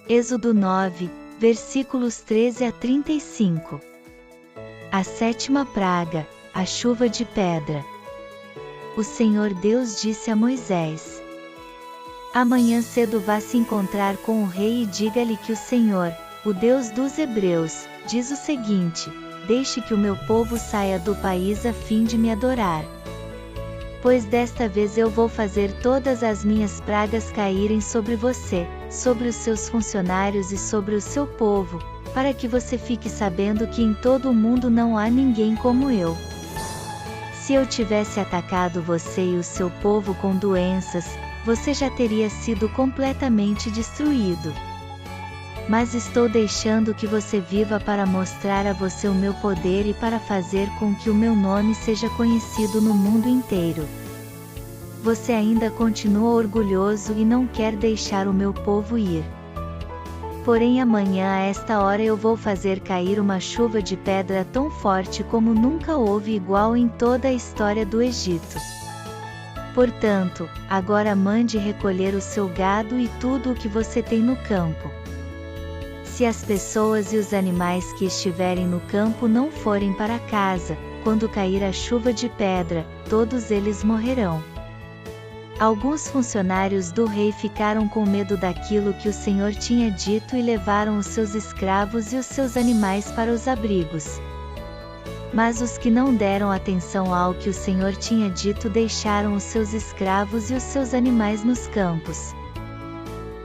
Êxodo 9, versículos 13 a 35. A sétima praga, a chuva de pedra. O Senhor Deus disse a Moisés: amanhã cedo vá se encontrar com o rei e diga-lhe que o Senhor, o Deus dos Hebreus, diz o seguinte: deixe que o meu povo saia do país a fim de me adorar. Pois desta vez eu vou fazer todas as minhas pragas caírem sobre você, sobre os seus funcionários e sobre o seu povo, para que você fique sabendo que em todo o mundo não há ninguém como eu. Se eu tivesse atacado você e o seu povo com doenças, você já teria sido completamente destruído. Mas estou deixando que você viva para mostrar a você o meu poder e para fazer com que o meu nome seja conhecido no mundo inteiro. Você ainda continua orgulhoso e não quer deixar o meu povo ir. Porém amanhã a esta hora eu vou fazer cair uma chuva de pedra tão forte como nunca houve igual em toda a história do Egito. Portanto, agora mande recolher o seu gado e tudo o que você tem no campo. Se as pessoas e os animais que estiverem no campo não forem para casa, quando cair a chuva de pedra, todos eles morrerão. Alguns funcionários do rei ficaram com medo daquilo que o Senhor tinha dito e levaram os seus escravos e os seus animais para os abrigos. Mas os que não deram atenção ao que o Senhor tinha dito deixaram os seus escravos e os seus animais nos campos.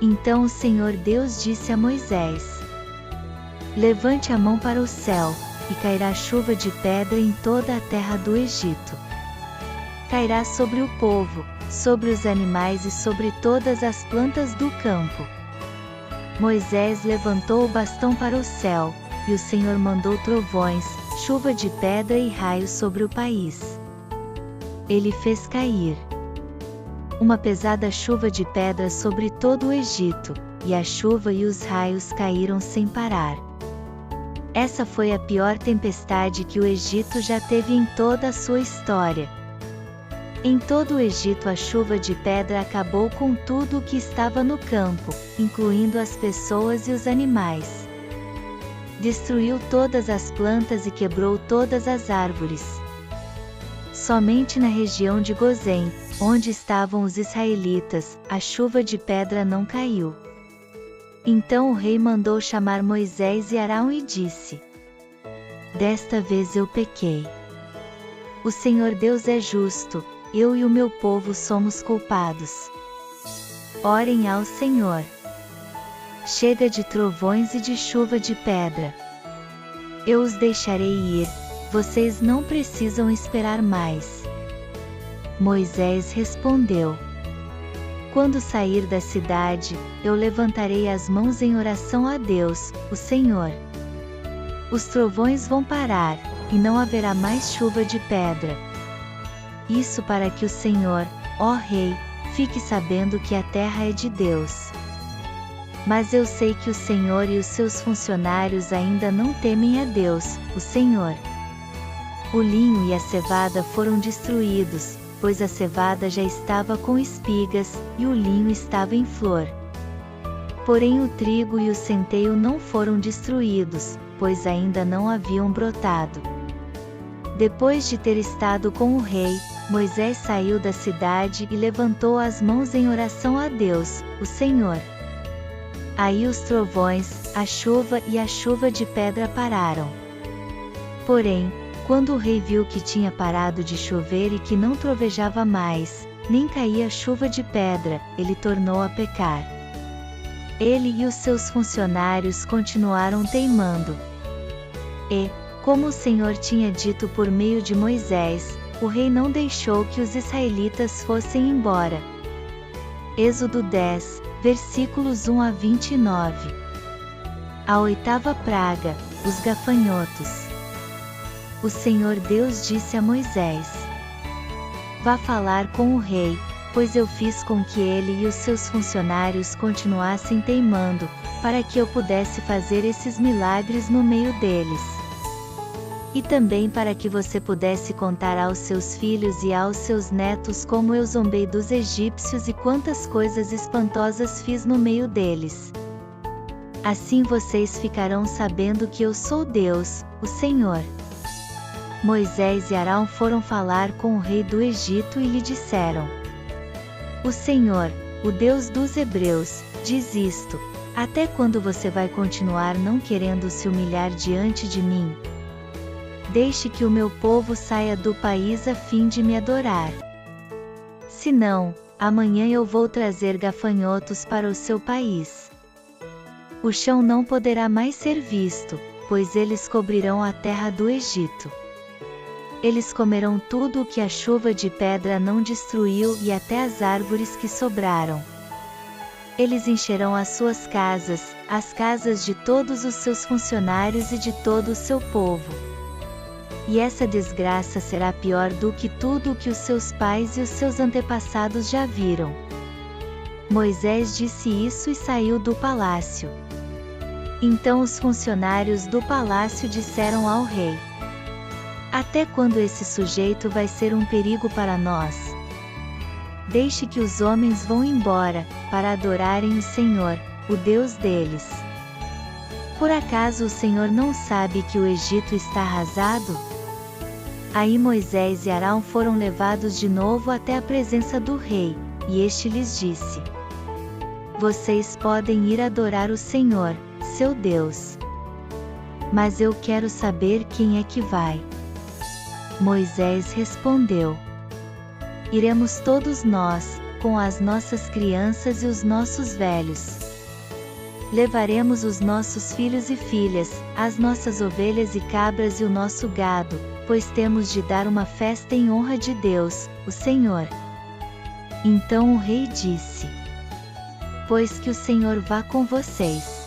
Então o Senhor Deus disse a Moisés: levante a mão para o céu, e cairá chuva de pedra em toda a terra do Egito. Cairá sobre o povo, sobre os animais e sobre todas as plantas do campo. Moisés levantou o bastão para o céu, e o Senhor mandou trovões, chuva de pedra e raios sobre o país. Ele fez cair uma pesada chuva de pedra sobre todo o Egito, e a chuva e os raios caíram sem parar. Essa foi a pior tempestade que o Egito já teve em toda a sua história. Em todo o Egito a chuva de pedra acabou com tudo o que estava no campo, incluindo as pessoas e os animais. Destruiu todas as plantas e quebrou todas as árvores. Somente na região de Gozém, onde estavam os israelitas, a chuva de pedra não caiu. Então o rei mandou chamar Moisés e Arão e disse: desta vez eu pequei. O Senhor Deus é justo, eu e o meu povo somos culpados. Orem ao Senhor. Chega de trovões e de chuva de pedra. Eu os deixarei ir, vocês não precisam esperar mais. Moisés respondeu: quando sair da cidade, eu levantarei as mãos em oração a Deus, o Senhor. Os trovões vão parar, e não haverá mais chuva de pedra. Isso para que o Senhor, ó Rei, fique sabendo que a terra é de Deus. Mas eu sei que o Senhor e os seus funcionários ainda não temem a Deus, o Senhor. O linho e a cevada foram destruídos, pois a cevada já estava com espigas, e o linho estava em flor. Porém o trigo e o centeio não foram destruídos, pois ainda não haviam brotado. Depois de ter estado com o rei, Moisés saiu da cidade e levantou as mãos em oração a Deus, o Senhor. Aí os trovões, a chuva e a chuva de pedra pararam. Porém, quando o rei viu que tinha parado de chover e que não trovejava mais, nem caía chuva de pedra, ele tornou a pecar. Ele e os seus funcionários continuaram teimando. E, como o Senhor tinha dito por meio de Moisés, o rei não deixou que os israelitas fossem embora. Êxodo 10, versículos 1 a 29. A oitava praga, os gafanhotos. O Senhor Deus disse a Moisés: vá falar com o rei, pois eu fiz com que ele e os seus funcionários continuassem teimando, para que eu pudesse fazer esses milagres no meio deles. E também para que você pudesse contar aos seus filhos e aos seus netos como eu zombei dos egípcios e quantas coisas espantosas fiz no meio deles. Assim vocês ficarão sabendo que eu sou Deus, o Senhor. Moisés e Arão foram falar com o rei do Egito e lhe disseram: O Senhor, o Deus dos Hebreus, diz isto: até quando você vai continuar não querendo se humilhar diante de mim? Deixe que o meu povo saia do país a fim de me adorar. Se não, amanhã eu vou trazer gafanhotos para o seu país. O chão não poderá mais ser visto, pois eles cobrirão a terra do Egito. Eles comerão tudo o que a chuva de pedra não destruiu e até as árvores que sobraram. Eles encherão as suas casas, as casas de todos os seus funcionários e de todo o seu povo. E essa desgraça será pior do que tudo o que os seus pais e os seus antepassados já viram. Moisés disse isso e saiu do palácio. Então os funcionários do palácio disseram ao rei: Até quando esse sujeito vai ser um perigo para nós? Deixe que os homens vão embora, para adorarem o Senhor, o Deus deles. Por acaso o Senhor não sabe que o Egito está arrasado? Aí Moisés e Arão foram levados de novo até a presença do rei, e este lhes disse: Vocês podem ir adorar o Senhor, seu Deus. Mas eu quero saber quem é que vai. Moisés respondeu: Iremos todos nós, com as nossas crianças e os nossos velhos. Levaremos os nossos filhos e filhas, as nossas ovelhas e cabras e o nosso gado, pois temos de dar uma festa em honra de Deus, o Senhor. Então o rei disse: Pois que o Senhor vá com vocês.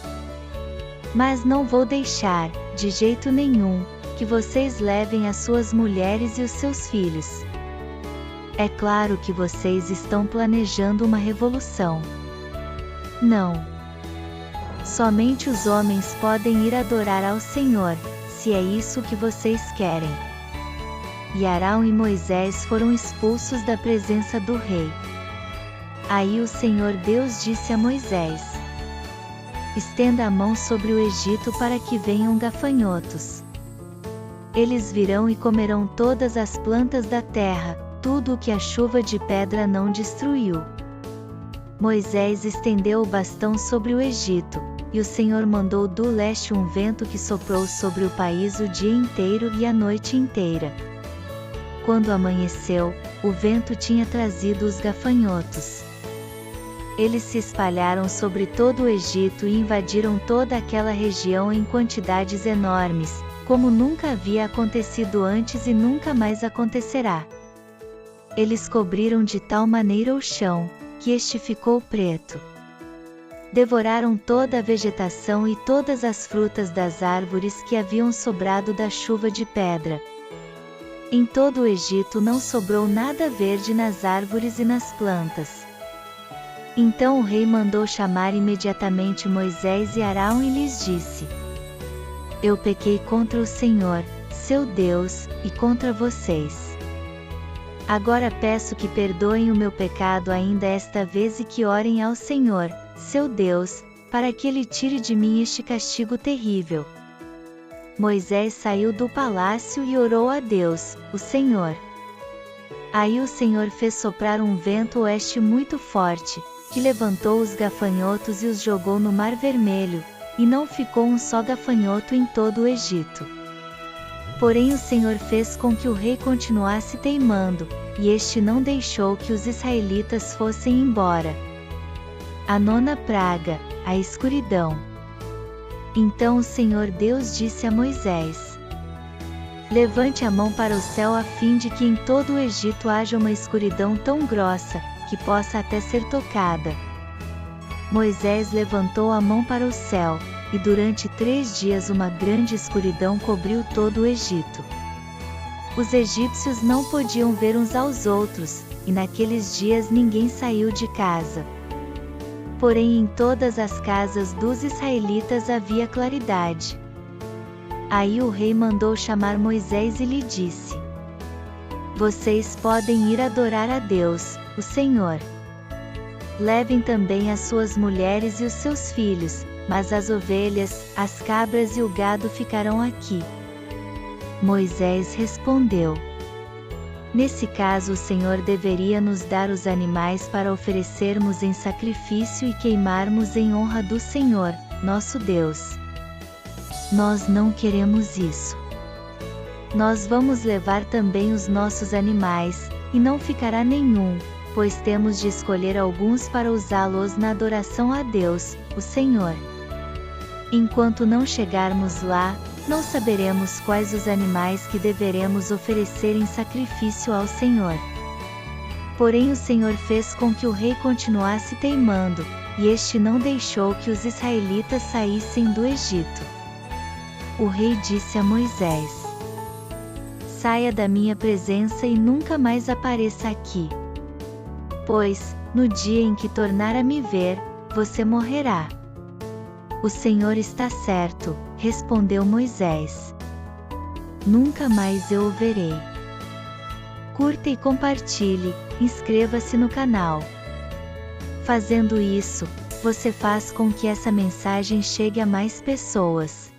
Mas não vou deixar, de jeito nenhum, que vocês levem as suas mulheres e os seus filhos. É claro que vocês estão planejando uma revolução. Não. Somente os homens podem ir adorar ao Senhor, se é isso que vocês querem. E Arão e Moisés foram expulsos da presença do rei. Aí o Senhor Deus disse a Moisés: Estenda a mão sobre o Egito para que venham gafanhotos. Eles virão e comerão todas as plantas da terra, tudo o que a chuva de pedra não destruiu. Moisés estendeu o bastão sobre o Egito, e o Senhor mandou do leste um vento que soprou sobre o país o dia inteiro e a noite inteira. Quando amanheceu, o vento tinha trazido os gafanhotos. Eles se espalharam sobre todo o Egito e invadiram toda aquela região em quantidades enormes, como nunca havia acontecido antes e nunca mais acontecerá. Eles cobriram de tal maneira o chão, que este ficou preto. Devoraram toda a vegetação e todas as frutas das árvores que haviam sobrado da chuva de pedra. Em todo o Egito não sobrou nada verde nas árvores e nas plantas. Então o rei mandou chamar imediatamente Moisés e Arão e lhes disse: Eu pequei contra o Senhor, seu Deus, e contra vocês. Agora peço que perdoem o meu pecado ainda esta vez e que orem ao Senhor, seu Deus, para que Ele tire de mim este castigo terrível. Moisés saiu do palácio e orou a Deus, o Senhor. Aí o Senhor fez soprar um vento oeste muito forte, que levantou os gafanhotos e os jogou no Mar Vermelho, e não ficou um só gafanhoto em todo o Egito. Porém o Senhor fez com que o rei continuasse teimando, e este não deixou que os israelitas fossem embora. A nona praga, a escuridão. Então o Senhor Deus disse a Moisés: Levante a mão para o céu a fim de que em todo o Egito haja uma escuridão tão grossa, que possa até ser tocada. Moisés levantou a mão para o céu, e durante 3 dias uma grande escuridão cobriu todo o Egito. Os egípcios não podiam ver uns aos outros, e naqueles dias ninguém saiu de casa. Porém em todas as casas dos israelitas havia claridade. Aí o rei mandou chamar Moisés e lhe disse: Vocês podem ir adorar a Deus, o Senhor. Levem também as suas mulheres e os seus filhos, mas as ovelhas, as cabras e o gado ficarão aqui. Moisés respondeu: Nesse caso o Senhor deveria nos dar os animais para oferecermos em sacrifício e queimarmos em honra do Senhor, nosso Deus. Nós não queremos isso. Nós vamos levar também os nossos animais, e não ficará nenhum, pois temos de escolher alguns para usá-los na adoração a Deus, o Senhor. Enquanto não chegarmos lá, não saberemos quais os animais que deveremos oferecer em sacrifício ao Senhor. Porém o Senhor fez com que o rei continuasse teimando, e este não deixou que os israelitas saíssem do Egito. O rei disse a Moisés: Saia da minha presença e nunca mais apareça aqui. Pois, no dia em que tornar a me ver, você morrerá. O Senhor está certo, respondeu Moisés. Nunca mais eu o verei. Curta e compartilhe, inscreva-se no canal. Fazendo isso, você faz com que essa mensagem chegue a mais pessoas.